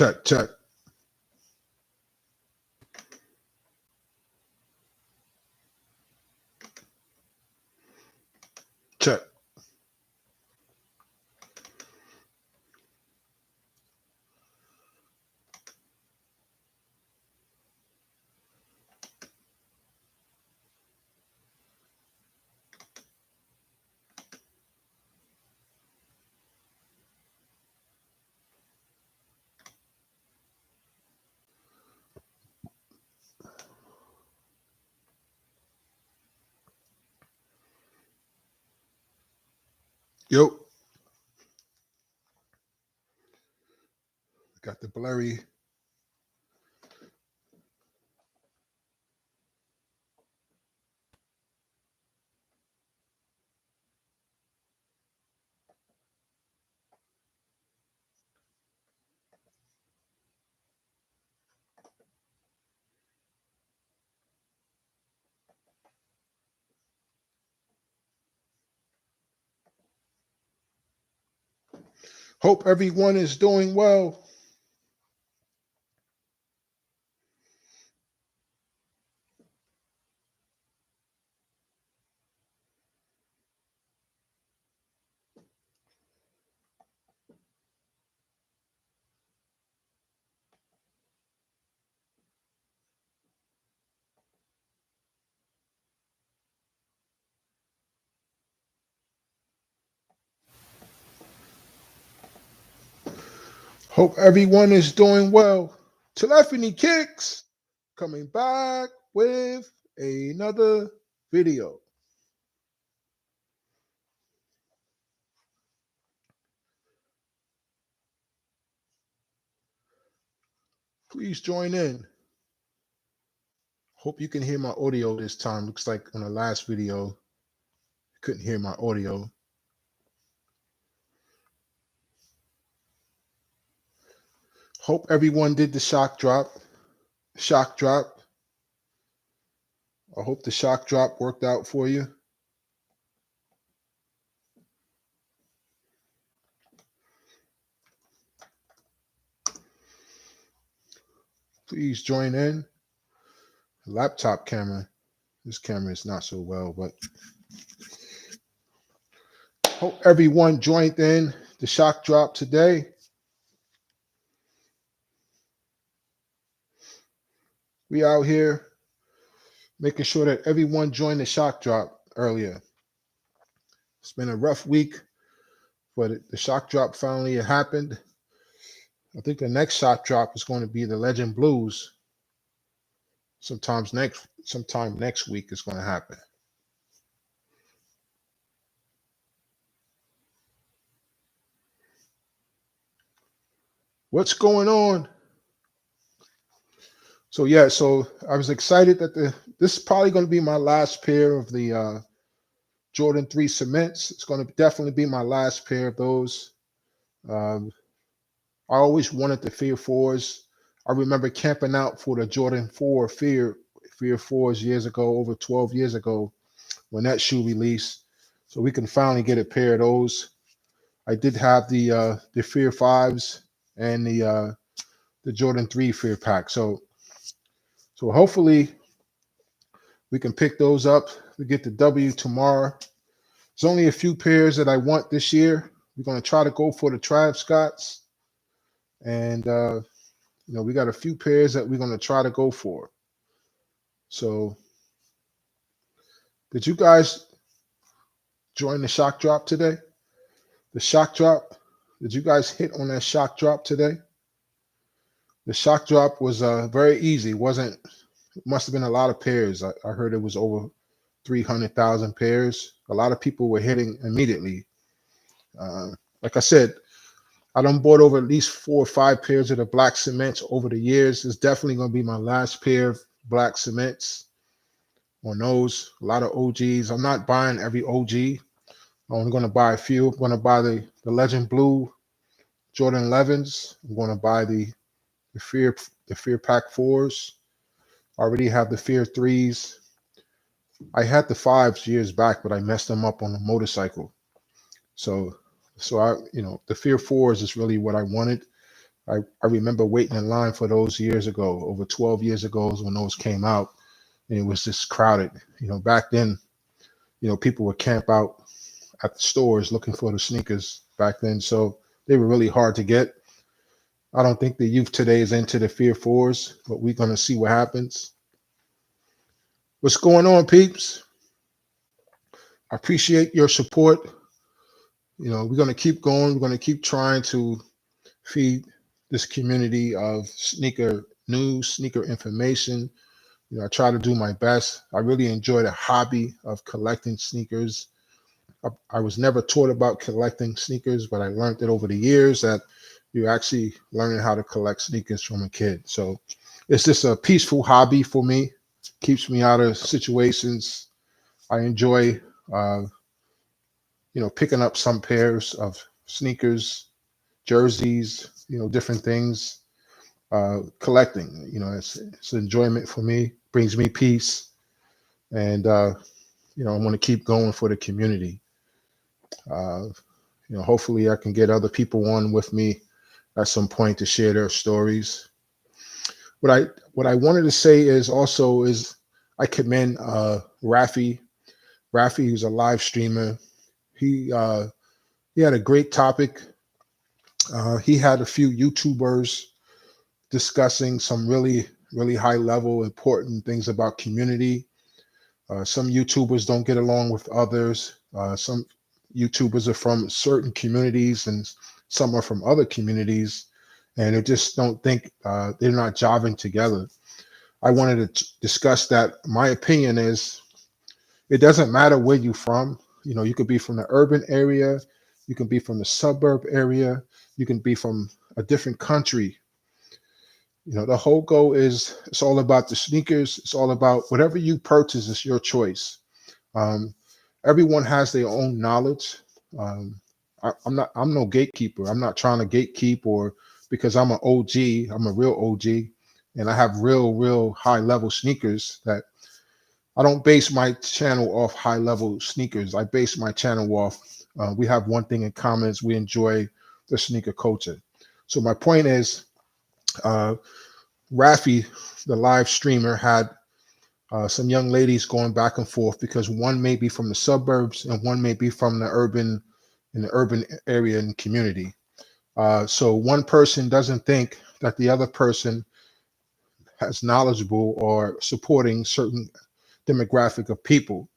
Check, check. Check. Yo. Got the blurry. Hope everyone is doing well. Hope everyone is doing well. Telephony Kicks coming back with another video. Please join in. Hope you can hear my audio this time. Looks like on the last video, you couldn't hear my audio. Hope everyone did the shock drop. Shock drop. I hope the shock drop worked out for you. Please join in. Laptop camera. This camera is not so well, but hope everyone joined in the shock drop today. We out here making sure that everyone joined the shock drop earlier. It's been a rough week, but the shock drop finally happened. I think the next shock drop is going to be the Legend Blues. Sometime next week is going to happen. What's going on? So yeah, so I was excited that this is probably going to be my last pair of the Jordan 3 cements. It's going to definitely be my last pair of those. I always wanted the Fear 4s. I remember camping out for the Jordan 4 Fear 4s years ago, over 12 years ago, when that shoe released. So we can finally get a pair of those. I did have the Fear 5s and the Jordan 3 Fear pack. So hopefully we can pick those up. We get the W tomorrow. There's only a few pairs that I want this year. We're going to try to go for the Trav Scotts. And, we got a few pairs that we're going to try to go for. So did you guys join the shock drop today? The shock drop, did you guys hit on that shock drop today? The shock drop was very easy. It must have been a lot of pairs. I heard it was over 300,000 pairs. A lot of people were hitting immediately. Like I said, I done bought over at least 4 or 5 pairs of the black cements over the years. It's definitely going to be my last pair of black cements on those. A lot of OGs. I'm not buying every OG. I'm going to buy a few. I'm going to buy the Legend Blue Jordan 11s. I'm going to buy the Fear Pack 4s. I already have the Fear 3s. I had the 5s years back, but I messed them up on a motorcycle. So I, the Fear 4s is really what I wanted. I remember waiting in line for those years ago, over 12 years ago is when those came out, and it was just crowded. Back then, people would camp out at the stores looking for the sneakers back then. So they were really hard to get. I don't think the youth today is into the Fear Fours, but we're going to see what happens. What's going on, peeps? I appreciate your support. We're going to keep going. We're going to keep trying to feed this community of sneaker news, sneaker information. I try to do my best. I really enjoy the hobby of collecting sneakers. I was never taught about collecting sneakers, but I learned it over the years that you're actually learning how to collect sneakers from a kid. So it's just a peaceful hobby for me. Keeps me out of situations. I enjoy, picking up some pairs of sneakers, jerseys, different things. Collecting, it's enjoyment for me. Brings me peace, and I want to keep going for the community. Hopefully I can get other people on with me at some point to share their stories. What I wanted to say is I commend Rafi. Rafi, who's a live streamer. He had a great topic. He had a few YouTubers discussing some really, really high level, important things about community. Some YouTubers don't get along with others. Some YouTubers are from certain communities and some are from other communities, and they just don't think they're not jiving together. I wanted to discuss that. My opinion is it doesn't matter where you're from. You could be from the urban area, you can be from the suburb area, you can be from a different country. The whole goal is it's all about the sneakers. It's all about whatever you purchase is your choice. Um, Everyone has their own knowledge. I'm no gatekeeper. I'm not trying to gatekeep or because I'm an OG, I'm a real OG and I have real high level sneakers that I don't base my channel off high level sneakers. I base my channel off, we have one thing in common is we enjoy the sneaker culture. So my point is, Rafi, the live streamer, had some young ladies going back and forth because one may be from the suburbs and one may be from the urban area and community. So one person doesn't think that the other person has knowledgeable or supporting certain demographic of people.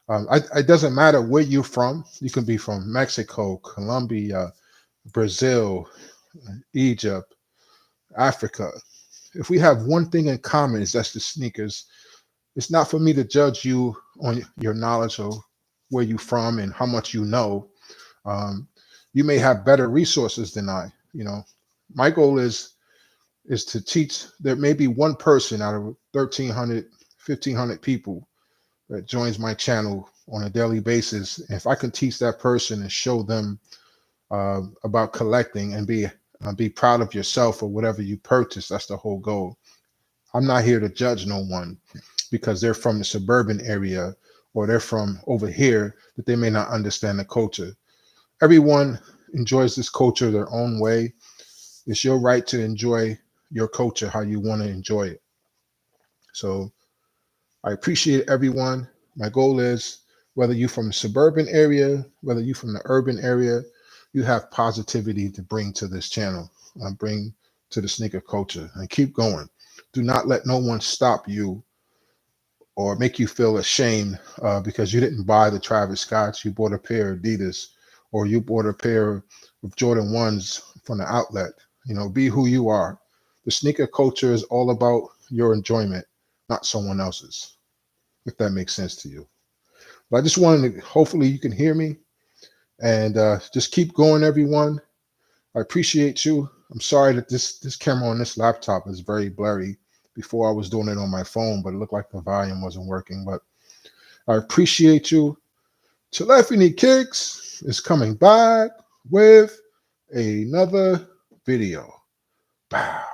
It doesn't matter where you're from. You can be from Mexico, Colombia, Brazil, Egypt, Africa. If we have one thing in common, is that's the sneakers. It's not for me to judge you on your knowledge of where you're from and how much you know. You may have better resources than I. My goal is to teach. There may be one person out of 1,300, 1,500 people that joins my channel on a daily basis. If I can teach that person and show them about collecting and be proud of yourself or whatever you purchase, that's the whole goal. I'm not here to judge no one because they're from the suburban area or they're from over here that they may not understand the culture. Everyone enjoys this culture their own way. It's your right to enjoy your culture how you want to enjoy it. So I appreciate everyone. My goal is whether you're from the suburban area, whether you're from the urban area, you have positivity to bring to this channel, bring to the sneaker culture, and keep going. Do not let no one stop you or make you feel ashamed because you didn't buy the Travis Scotts. You bought a pair of Adidas or you bought a pair of Jordan 1s from the outlet. Be who you are. The sneaker culture is all about your enjoyment, not someone else's, if that makes sense to you. But I just wanted to, hopefully you can hear me and just keep going, everyone. I appreciate you. I'm sorry that this camera on this laptop is very blurry. Before I was doing it on my phone, but it looked like the volume wasn't working. But I appreciate you. Telephony Kicks is coming back with another video. Bow.